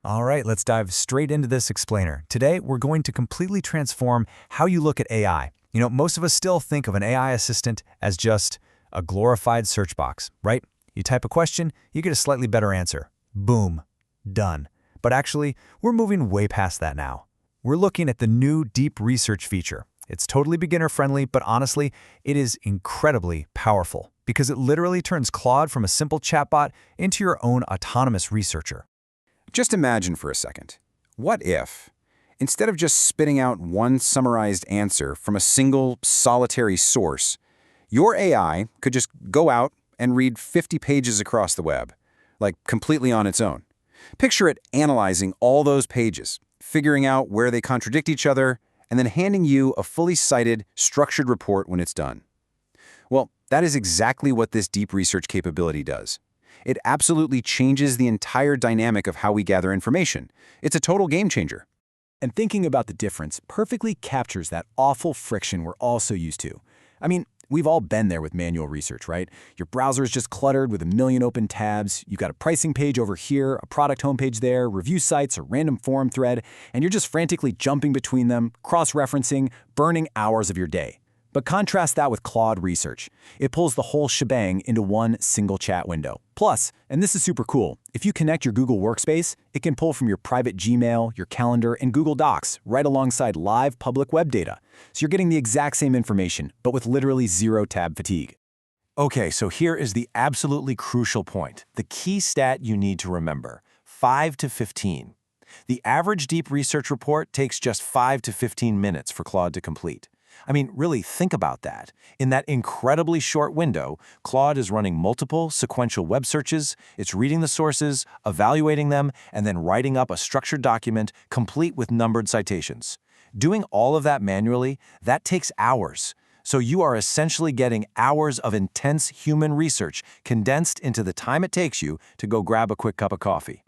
All right, let's dive straight into this explainer. Today, we're going to completely transform how you look at AI. Most of us still think of an AI assistant as just a glorified search box, right? You type a question, you get a slightly better answer. Boom. Done. But actually, we're moving way past that now. We're looking at the new deep research feature. It's totally beginner-friendly, but honestly, it is incredibly powerful because it literally turns Claude from a simple chatbot into your own autonomous researcher. Just imagine for a second. What if, instead of just spitting out one summarized answer from a single, solitary source, your AI could just go out and read 50 pages across the web, like completely on its own? Picture it analyzing all those pages, figuring out where they contradict each other, and then handing you a fully cited, structured report when it's done. Well, that is exactly what this deep research capability does. It absolutely changes the entire dynamic of how we gather information. It's a total game changer. And thinking about the difference perfectly captures that awful friction we're all so used to. I mean, we've all been there with manual research, right? Your browser is just cluttered with a million open tabs. You've got a pricing page over here, a product homepage there, review sites, a random forum thread, and you're just frantically jumping between them, cross-referencing, burning hours of your day. But contrast that with Claude Research. It pulls the whole shebang into one single chat window. Plus, and this is super cool, if you connect your Google Workspace, it can pull from your private Gmail, your calendar, and Google Docs right alongside live public web data. So you're getting the exact same information, but with literally zero tab fatigue. Okay, so here is the absolutely crucial point, the key stat you need to remember, 5 to 15. The average deep research report takes just 5 to 15 minutes for Claude to complete. I mean, really think about that. In that incredibly short window, Claude is running multiple sequential web searches, it's reading the sources, evaluating them, and then writing up a structured document complete with numbered citations. Doing all of that manually, that takes hours. So you are essentially getting hours of intense human research condensed into the time it takes you to go grab a quick cup of coffee.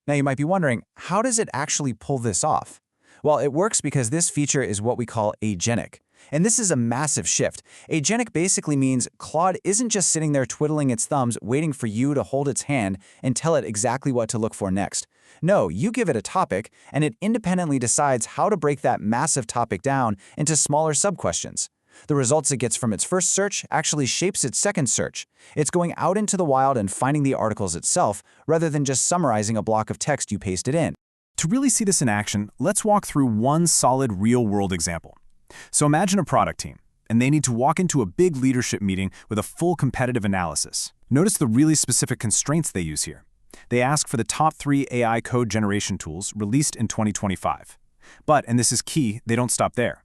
Now you might be wondering, how does it actually pull this off? Well, it works because this feature is what we call agentic. And this is a massive shift. Agentic basically means Claude isn't just sitting there twiddling its thumbs waiting for you to hold its hand and tell it exactly what to look for next. No, you give it a topic, and it independently decides how to break that massive topic down into smaller sub-questions. The results it gets from its first search actually shapes its second search. It's going out into the wild and finding the articles itself, rather than just summarizing a block of text you pasted in. To really see this in action, let's walk through one solid real-world example. So imagine a product team, and they need to walk into a big leadership meeting with a full competitive analysis. Notice the really specific constraints they use here. They ask for the top 3 AI code generation tools released in 2025. But, and this is key, they don't stop there.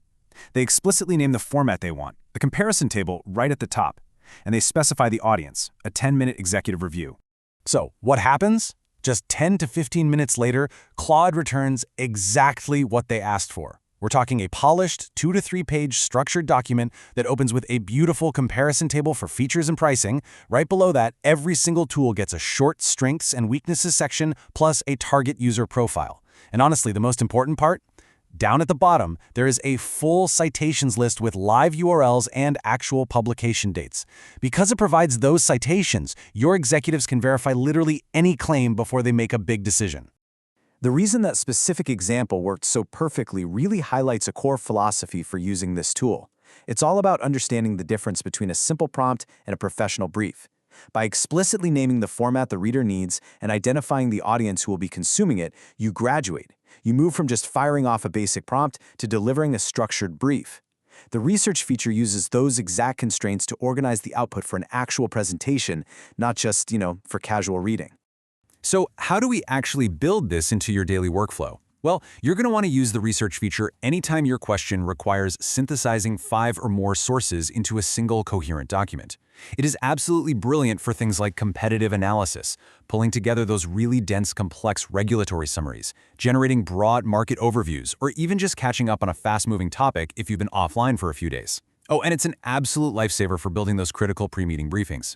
They explicitly name the format they want, the comparison table right at the top, and they specify the audience, a 10-minute executive review. So, what happens? Just 10 to 15 minutes later, Claude returns exactly what they asked for. We're talking a polished 2 to 3 page structured document that opens with a beautiful comparison table for features and pricing. Right below that, every single tool gets a short strengths and weaknesses section plus a target user profile. And honestly, the most important part? Down at the bottom, there is a full citations list with live URLs and actual publication dates. Because it provides those citations, your executives can verify literally any claim before they make a big decision. The reason that specific example worked so perfectly really highlights a core philosophy for using this tool. It's all about understanding the difference between a simple prompt and a professional brief. By explicitly naming the format the reader needs and identifying the audience who will be consuming it, you graduate. You move from just firing off a basic prompt to delivering a structured brief. The research feature uses those exact constraints to organize the output for an actual presentation, not just, for casual reading. So how do we actually build this into your daily workflow? Well, you're going to want to use the research feature anytime your question requires synthesizing 5 or more sources into a single coherent document. It is absolutely brilliant for things like competitive analysis, pulling together those really dense, complex regulatory summaries, generating broad market overviews, or even just catching up on a fast-moving topic if you've been offline for a few days. Oh, and it's an absolute lifesaver for building those critical pre-meeting briefings.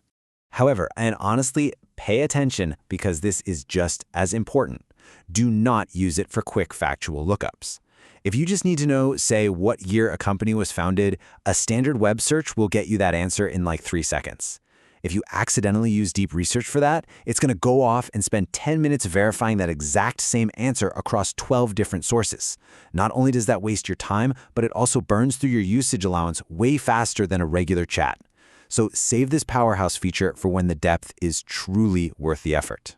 However, and honestly, pay attention because this is just as important. Do not use it for quick factual lookups. If you just need to know, say, what year a company was founded, a standard web search will get you that answer in like 3 seconds. If you accidentally use deep research for that, it's going to go off and spend 10 minutes verifying that exact same answer across 12 different sources. Not only does that waste your time, but it also burns through your usage allowance way faster than a regular chat. So save this powerhouse feature for when the depth is truly worth the effort.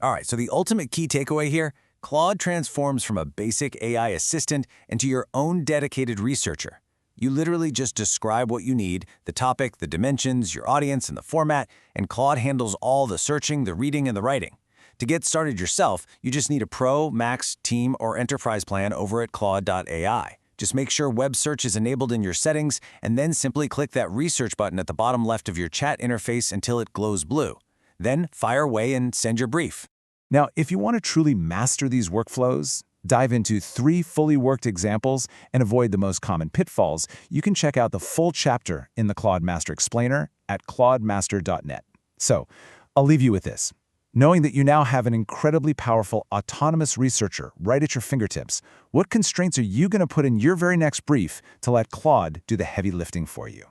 All right, so the ultimate key takeaway here, Claude transforms from a basic AI assistant into your own dedicated researcher. You literally just describe what you need, the topic, the dimensions, your audience, and the format, and Claude handles all the searching, the reading, and the writing. To get started yourself, you just need a Pro, Max, Team, or Enterprise plan over at Claude.ai. Just make sure web search is enabled in your settings, and then simply click that research button at the bottom left of your chat interface until it glows blue. Then fire away and send your brief. Now, if you want to truly master these workflows, dive into 3 fully worked examples, and avoid the most common pitfalls, you can check out the full chapter in the Claude Master Explainer at claudemaster.net. So, I'll leave you with this. Knowing that you now have an incredibly powerful autonomous researcher right at your fingertips, what constraints are you going to put in your very next brief to let Claude do the heavy lifting for you?